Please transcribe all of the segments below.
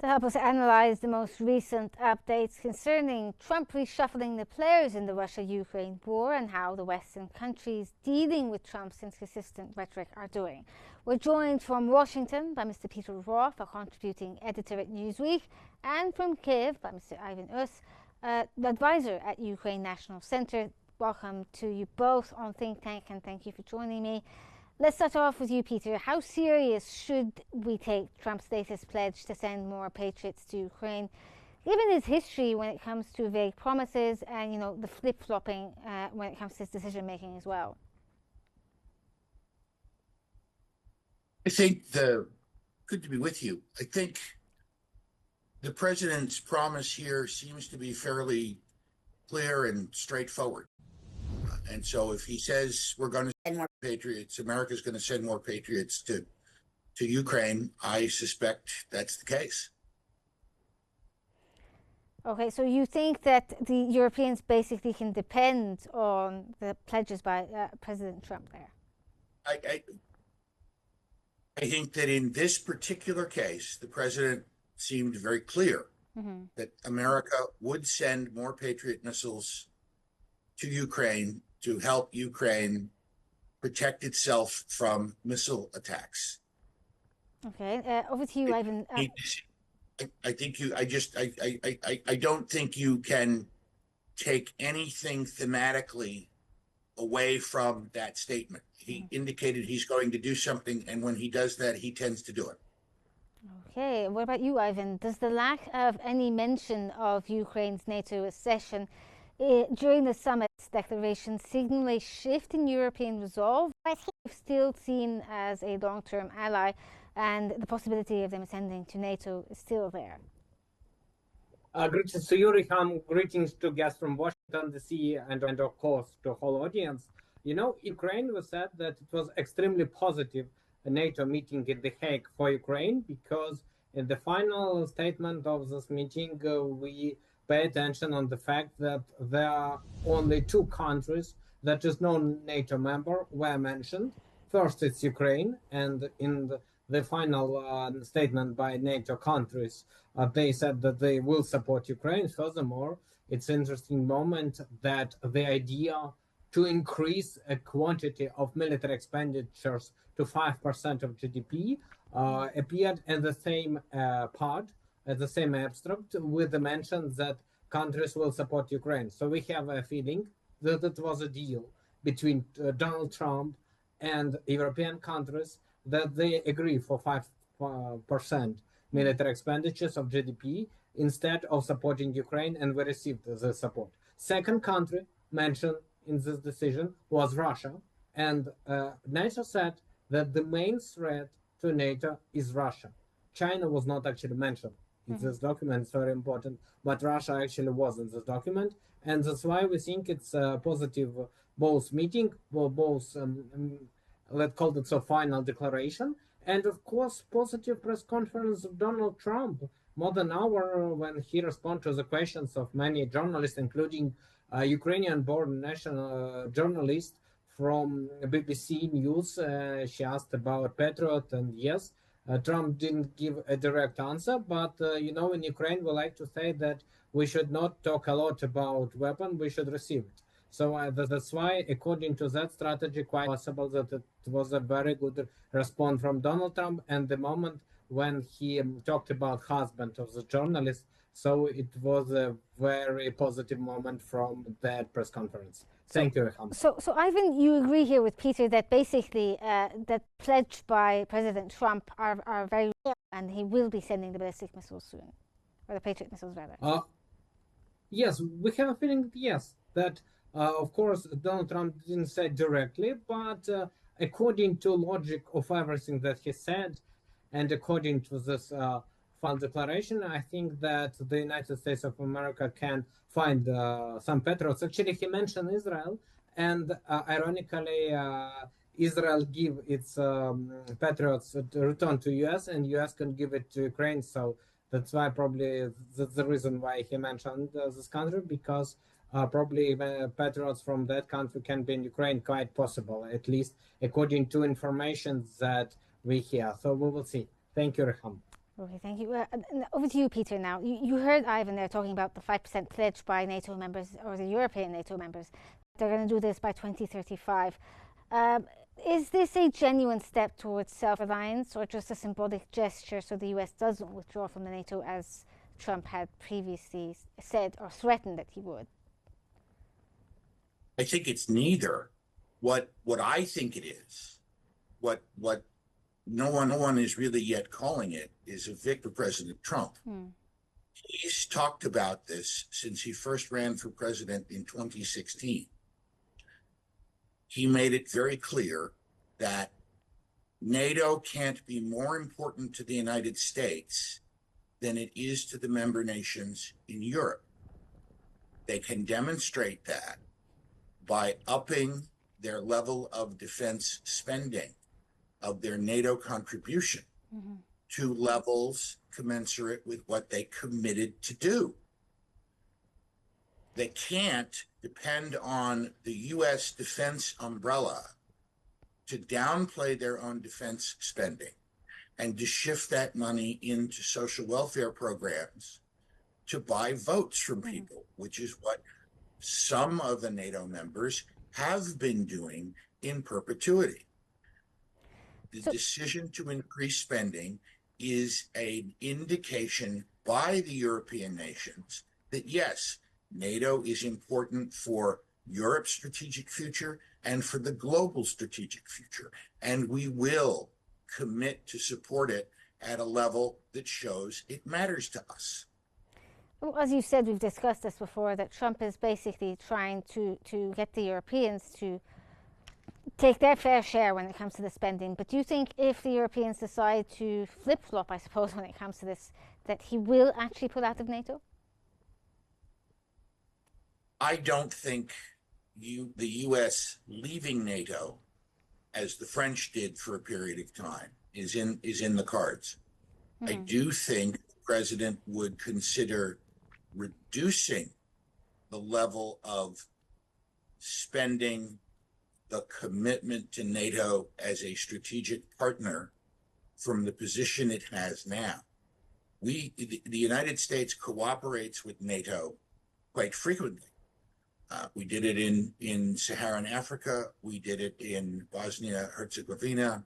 To help us analyse the most recent updates concerning Trump reshuffling the players in the Russia-Ukraine war and how the Western countries dealing with Trump's inconsistent rhetoric are doing. We're joined from Washington by Mr. Peter Roff, a contributing editor at Newsweek, and from Kiev by Mr. Ivan Us, the advisor at Ukraine National Center. Welcome to you both on Think Tank, and thank you for joining me. Let's start off with you, Peter. How serious should we take Trump's latest pledge to send more patriots to Ukraine, given his history when it comes to vague promises and, the flip-flopping when it comes to his decision-making as well? I think good to be with you. I think the president's promise here seems to be fairly clear and straightforward. And so if he says we're going to send more patriots, America's going to send more patriots to Ukraine, I suspect that's the case. Okay, so you think that the Europeans basically can depend on the pledges by President Trump there? I think that in this particular case, the president seemed very clear that America would send more Patriot missiles to Ukraine to help Ukraine protect itself from missile attacks. Okay, over to you, Ivan. I don't think you can take anything thematically away from that statement. He indicated he's going to do something, and when he does that, he tends to do it. Okay, what about you, Ivan? Does the lack of any mention of Ukraine's NATO accession during the summit's declaration signal a shift in European resolve, or is he still seen as a long-term ally and the possibility of them ascending to NATO is still there? Greetings to you, Riham. Greetings to guests from Washington, D.C., and of course to the whole audience. Ukraine was said that it was extremely positive a NATO meeting in The Hague for Ukraine, because in the final statement of this meeting, we pay attention on the fact that there are only two countries that is no NATO member were mentioned. First, it's Ukraine, and in the final statement by NATO countries, they said that they will support Ukraine. Furthermore, it's an interesting moment that the idea to increase a quantity of military expenditures to 5% of GDP appeared in the same part, at the same abstract, with the mention that countries will support Ukraine. So we have a feeling that it was a deal between Donald Trump and European countries that they agree for 5% military expenditures of GDP instead of supporting Ukraine, and we received the support. Second country mentioned in this decision was Russia, and NATO said that the main threat to NATO is Russia. China was not actually mentioned in this document. It's very important, but Russia actually was in this document, and that's why we think it's a positive both meeting, both let's call it so, final declaration, and of course positive press conference of Donald Trump more than an hour when he responded to the questions of many journalists, including Ukrainian-born national journalist from BBC News. She asked about Patriot, and yes, Trump didn't give a direct answer, but in Ukraine we like to say that we should not talk a lot about weapon, we should receive it. So that's why, according to that strategy, quite possible that it was a very good response from Donald Trump. And the moment when he talked about husband of the journalist, so it was a very positive moment from that press conference. Thank you, Reham. So Ivan, you agree here with Peter that basically that pledge by President Trump are very real, and he will be sending the ballistic missiles soon, or the Patriot missiles rather. Yes, we have a feeling, yes, that of course Donald Trump didn't say directly, but according to logic of everything that he said, and according to this final declaration, I think that the United States of America can find some Patriots. Actually, he mentioned Israel, and ironically, Israel give its Patriots to return to US, and US can give it to Ukraine. So that's why probably that's the reason why he mentioned this country, because probably Patriots from that country can be in Ukraine, quite possible, at least according to information that we hear. So we will see. Thank you, Reham. Okay, thank you. Over to you, Peter, now. You heard Ivan there talking about the 5% pledge by NATO members, or the European NATO members. They're going to do this by 2035. Is this a genuine step towards self-reliance, or just a symbolic gesture so the US doesn't withdraw from the NATO as Trump had previously said or threatened that he would? I think it's neither. What I think it is, what no one is really yet calling it, is a victory for President Trump. He's talked about this since he first ran for president in 2016. He made it very clear that NATO can't be more important to the United States than it is to the member nations in Europe. They can demonstrate that by upping their level of defense spending, of their NATO contribution, to levels commensurate with what they committed to do. They can't depend on the US defense umbrella to downplay their own defense spending and to shift that money into social welfare programs to buy votes from people, which is what some of the NATO members have been doing in perpetuity. The decision to increase spending is an indication by the European nations that, yes, NATO is important for Europe's strategic future and for the global strategic future. And we will commit to support it at a level that shows it matters to us. Well, as you said, we've discussed this before, that Trump is basically trying to get the Europeans to take their fair share when it comes to the spending. But do you think if the Europeans decide to flip-flop, I suppose, when it comes to this, that he will actually pull out of NATO? I don't think the U.S. leaving NATO, as the French did for a period of time, is in the cards. I do think the president would consider reducing the level of spending, the commitment to NATO as a strategic partner from the position it has now. The United States cooperates with NATO quite frequently. We did it in Saharan Africa. We did it in Bosnia-Herzegovina.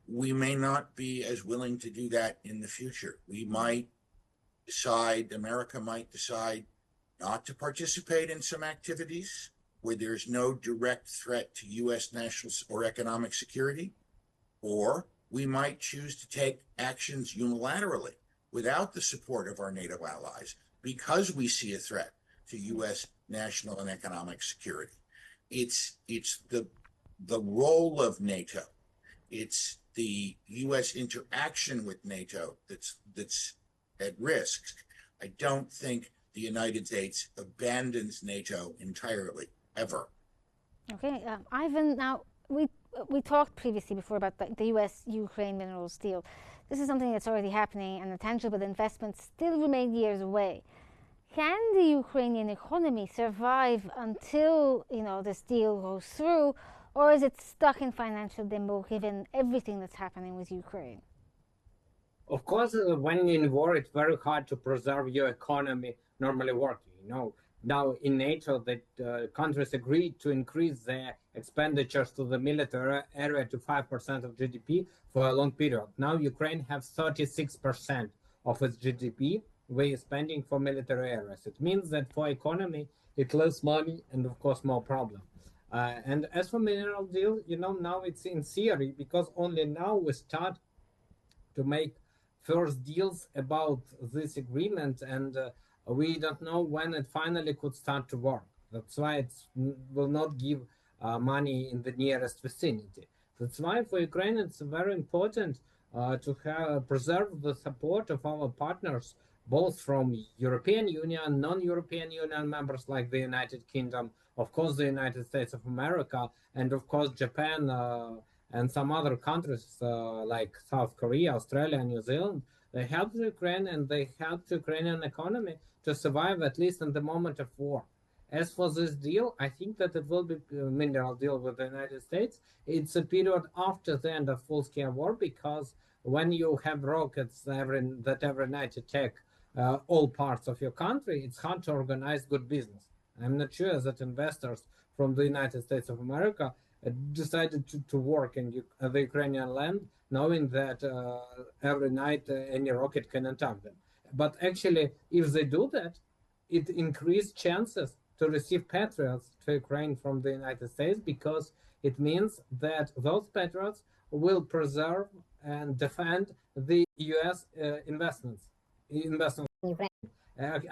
We may not be as willing to do that in the future. We might decide, America might decide not to participate in some activities where there's no direct threat to U.S. national or economic security, or we might choose to take actions unilaterally without the support of our NATO allies because we see a threat to U.S. national and economic security. It's the role of NATO. It's the U.S. interaction with NATO that's at risk. I don't think the United States abandons NATO entirely, ever. Okay, Ivan, now we talked previously before about the US-Ukraine minerals deal. This is something that's already happening, and the tangible investments still remain years away. Can the Ukrainian economy survive until, this deal goes through, or is it stuck in financial limbo given everything that's happening with Ukraine? Of course, when in war, it's very hard to preserve your economy normally working. Now in NATO, that countries agreed to increase their expenditures to the military area to 5% of GDP for a long period. Now Ukraine has 36% of its GDP we're spending for military areas. It means that for economy, it less money and of course more problem. And as for mineral deal, now it's in theory, because only now we start to make first deals about this agreement, and we don't know when it finally could start to work. That's why it will not give money in the nearest vicinity. That's why for Ukraine it's very important to preserve the support of our partners, both from European Union, non-European Union members like the United Kingdom, of course the United States of America, and of course Japan and some other countries like South Korea, Australia, New Zealand. They help Ukraine, and they help the Ukrainian economy to survive, at least in the moment of war. As for this deal, I think that it will be a mineral deal with the United States. It's a period after the end of full-scale war, because when you have rockets that every night attack all parts of your country, it's hard to organize good business. I'm not sure that investors from the United States of America decided to work in the Ukrainian land, knowing that every night any rocket can attack them. But actually, if they do that, it increased chances to receive patriots to Ukraine from the United States, because it means that those patriots will preserve and defend the U.S. investments in Ukraine.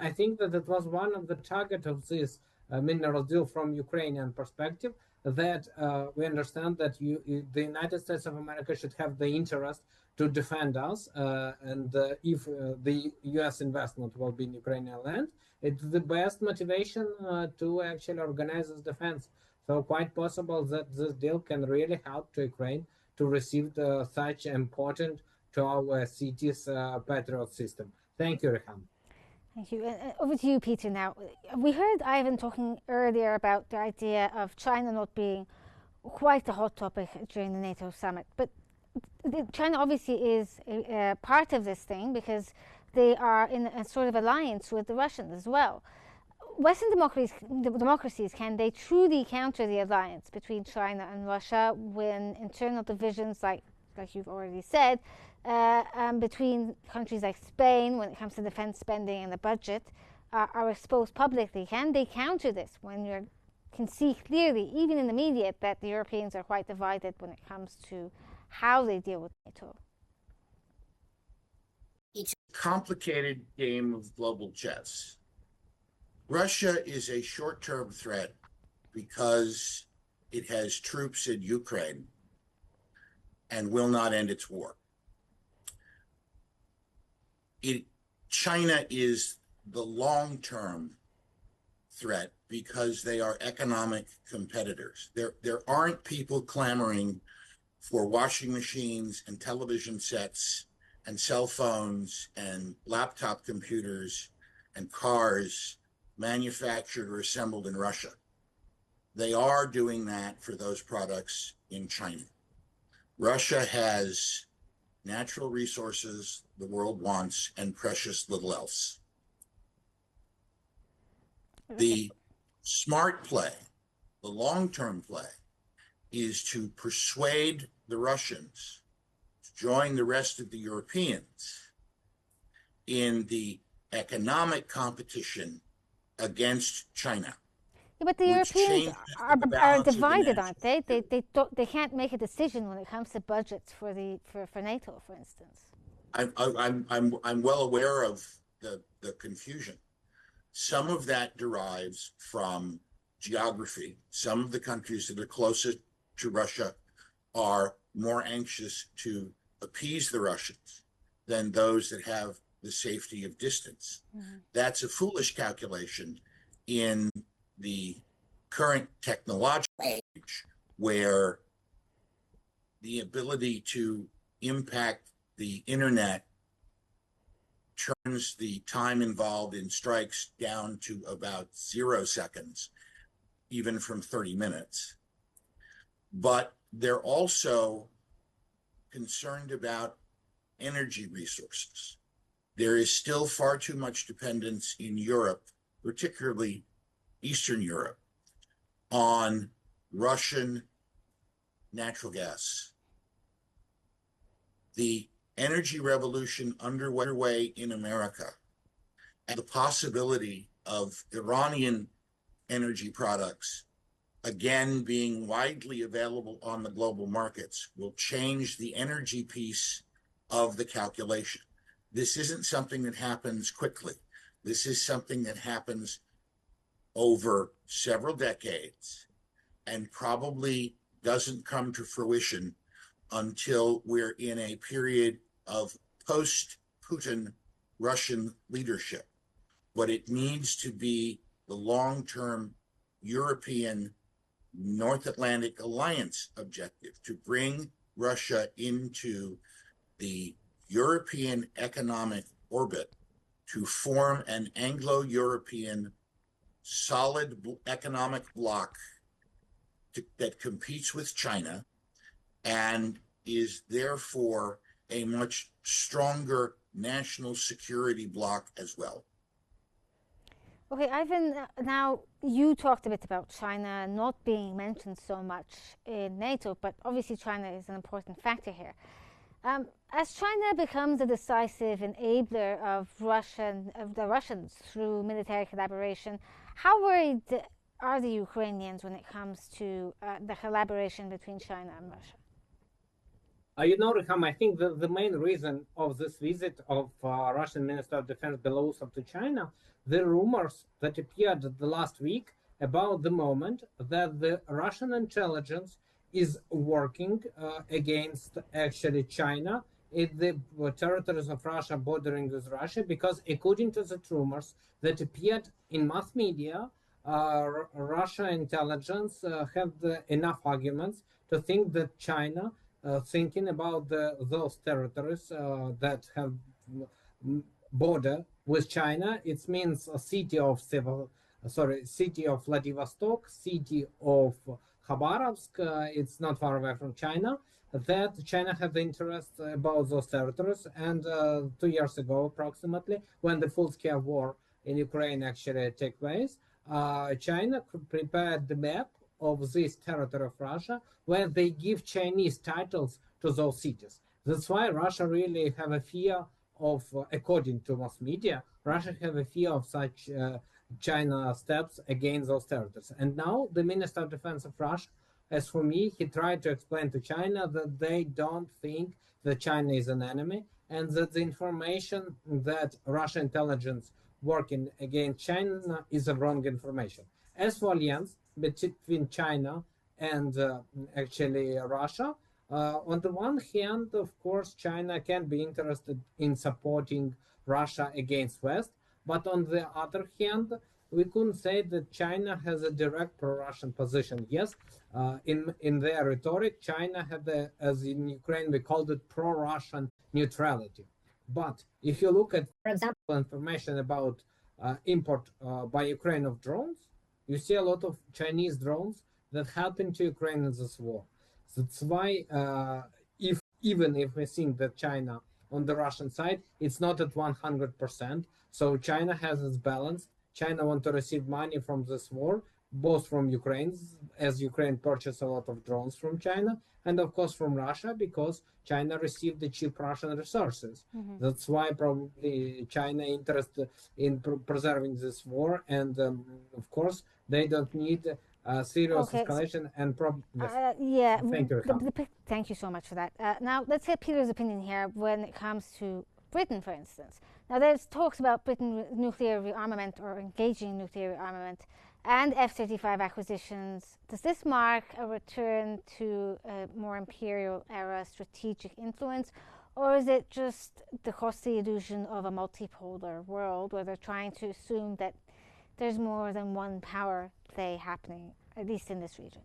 I think that it was one of the target of this mineral deal from Ukrainian perspective, that we understand that the United States of America should have the interest to defend us, and if the U.S. investment will be in Ukrainian land, it's the best motivation to actually organize this defense. So quite possible that this deal can really help to Ukraine to receive such important to our cities patriot system. Thank you, Rehan. Thank you. Over to you, Peter, now. We heard Ivan talking earlier about the idea of China not being quite a hot topic during the NATO summit, but China obviously is a part of this thing, because they are in a sort of alliance with the Russians as well. Western democracies, can they truly counter the alliance between China and Russia when internal divisions, like you've already said, between countries like Spain when it comes to defense spending and the budget are exposed publicly? Can they counter this when you can see clearly, even in the media, that the Europeans are quite divided when it comes to how they deal with NATO? It's a complicated game of global chess. Russia is a short-term threat because it has troops in Ukraine and will not end its war. China is the long-term threat because they are economic competitors. There aren't people clamoring for washing machines and television sets and cell phones and laptop computers and cars manufactured or assembled in Russia. They are doing that for those products in China. Russia has natural resources the world wants and precious little else. The smart play, the long-term play, is to persuade the Russians to join the rest of the Europeans in the economic competition against China. Yeah, but the Europeans are divided, aren't they? They can't make a decision when it comes to budgets for NATO, for instance. I'm well aware of the confusion. Some of that derives from geography. Some of the countries that are closest to Russia are more anxious to appease the Russians than those that have the safety of distance. Mm-hmm. That's a foolish calculation in the current technological age, where the ability to impact the internet turns the time involved in strikes down to about 0 seconds, even from 30 minutes. But they're also concerned about energy resources. There is still far too much dependence in Europe, particularly Eastern Europe, on Russian natural gas. The energy revolution underway in America and the possibility of Iranian energy products again being widely available on the global markets will change the energy piece of the calculation. This isn't something that happens quickly. This is something that happens over several decades and probably doesn't come to fruition until we're in a period of post-Putin Russian leadership. But it needs to be the long-term European North Atlantic Alliance objective to bring Russia into the European economic orbit, to form an Anglo-European solid economic bloc that competes with China and is therefore a much stronger national security bloc as well. Okay, Ivan, now you talked a bit about China not being mentioned so much in NATO, but obviously China is an important factor here. As China becomes a decisive enabler of the Russians through military collaboration, how worried are the Ukrainians when it comes to the collaboration between China and Russia? Reham, I think the main reason of this visit of Russian Minister of Defense Belousov to China, the rumors that appeared the last week about the moment that the Russian intelligence is working against actually China in the territories of Russia bordering with Russia, because according to the rumors that appeared in mass media, Russia intelligence have enough arguments to think that China thinking about those territories that have border with China. It means a city of Vladivostok, city of Khabarovsk. It's not far away from China. That China had interest about those territories, and 2 years ago, approximately, when the full-scale war in Ukraine actually took place, China prepared the map of this territory of Russia, where they give Chinese titles to those cities. That's why Russia really have a fear of, according to mass media, Russia have a fear of such China steps against those territories. And now the Minister of Defense of Russia, as for me, he tried to explain to China that they don't think that China is an enemy, and that the information that Russian intelligence working against China is a wrong information. As for alliance between China and actually Russia, on the one hand, of course, China can be interested in supporting Russia against West, but on the other hand, we couldn't say that China has a direct pro-Russian position. Yes, in their rhetoric, China had, as in Ukraine, we called it pro-Russian neutrality. But if you look at, for example, information about import by Ukraine of drones, you see a lot of Chinese drones that help into Ukraine in this war. That's why, even if we think that China on the Russian side, it's not at 100%. So China has its balance. China wants to receive money from this war, both from Ukraine, as Ukraine purchased a lot of drones from China, and of course from Russia, because China received the cheap Russian resources. Mm-hmm. That's why probably China interested in preserving this war, and of course they don't need serious escalation and yeah. Thank you. Thank you so much for that. Now let's get Peter's opinion here when it comes to Britain, for instance. Now there's talks about Britain nuclear rearmament or engaging in nuclear rearmament and F-35 acquisitions. Does this mark a return to a more imperial era strategic influence, or is it just the costly illusion of a multipolar world where they're trying to assume that there's more than one power play happening, at least in this region?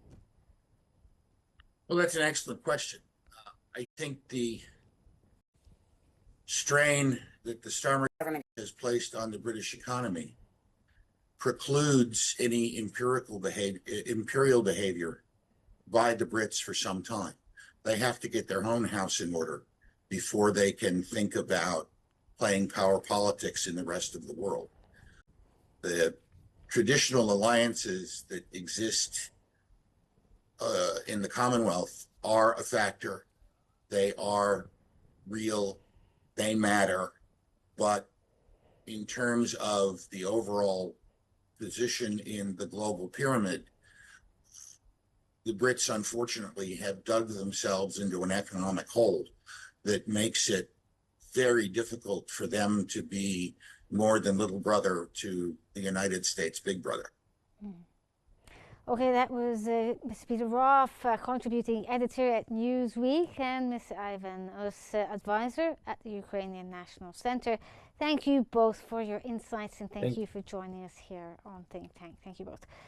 Well, that's an excellent question. I think the strain that the Starmer government has placed on the British economy precludes any imperial behavior by the Brits for some time. They have to get their own house in order before they can think about playing power politics in the rest of the world. The traditional alliances that exist in the Commonwealth are a factor. They are real, they matter, but in terms of the overall position in the global pyramid, the Brits unfortunately have dug themselves into an economic hole that makes it very difficult for them to be more than little brother to the United States big brother. Okay, that was Mr. Peter Roff, contributing editor at Newsweek, and Mr. Ivan Us, advisor at the Ukrainian National Center. Thank you both for your insights, and thank you for joining us here on Think Tank. Thank you both.